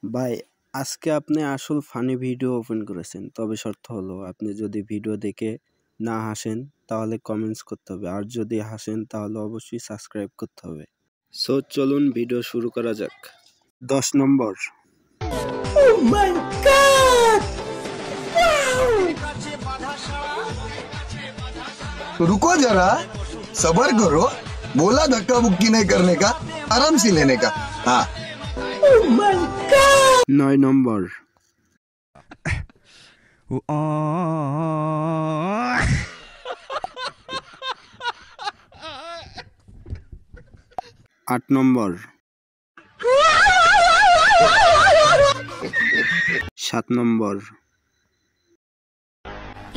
ভাই, আজকে আপনি আসল ফানি ভিডিও ওপেন করেছেন, তবে শর্ত হলো আপনি যদি ভিডিও দেখে না হাসেন তাহলে কমেন্টস করতে হবে, আর যদি হাসেন তাহলে অবশ্যই সাবস্ক্রাইব করতে হবে। সো চলুন ভিডিও শুরু করা যাক। 10 নম্বর। Oh my God! तो रुको जरा, सबर करो। बोला धक्का मुक्की नहीं करने का, आराम से लेने का। हाँ। Oh my God! 9 নম্বর। 8 নম্বর। 7 নম্বর।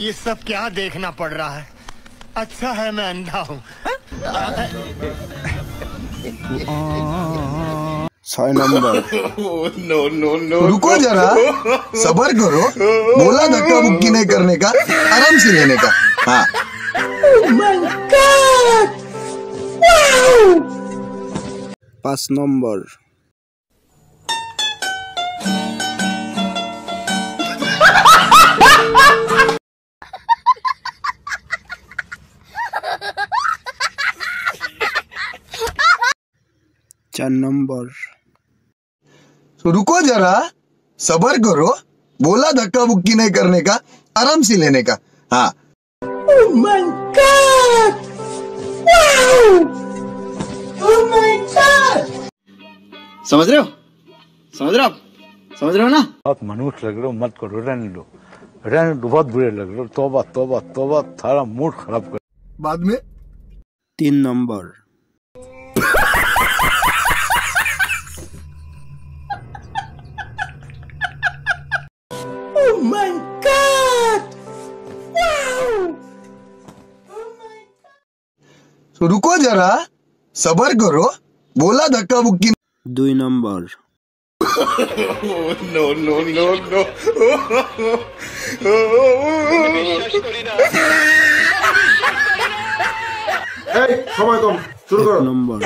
ये सब क्या देखना पड़ रहा है? अच्छा है मैं अंधा हूँ। 6 নম্বর। रुको जरा, सबर करो। बोला धक्का मुक्की नहीं करने का, आराम से लेने का। हाँ। Oh my God! Wow! 5 নম্বর। 4 নম্বর। रुको जरा, सबर करो। बोला धक्का मुक्की नहीं करने का, आराम से लेने का। हाँ। Oh my God! Wow! Oh my God! समझ रहे हो? समझ रहे हो आप? समझ रहे हो ना? बहुत मनुष्य लग रहे हो, मत करो, रहने दो, बहुत बुरे लग रहे हो। तौबा तौबा तौबा, थारा मूड खराब कर। बाद में 3 নম্বর। Oh my God! Wow! रुको जरा, सबर करो। बोला धक्का मुक्की 2 নম্বর। সময় কম, শুরু করো। 1 নম্বর।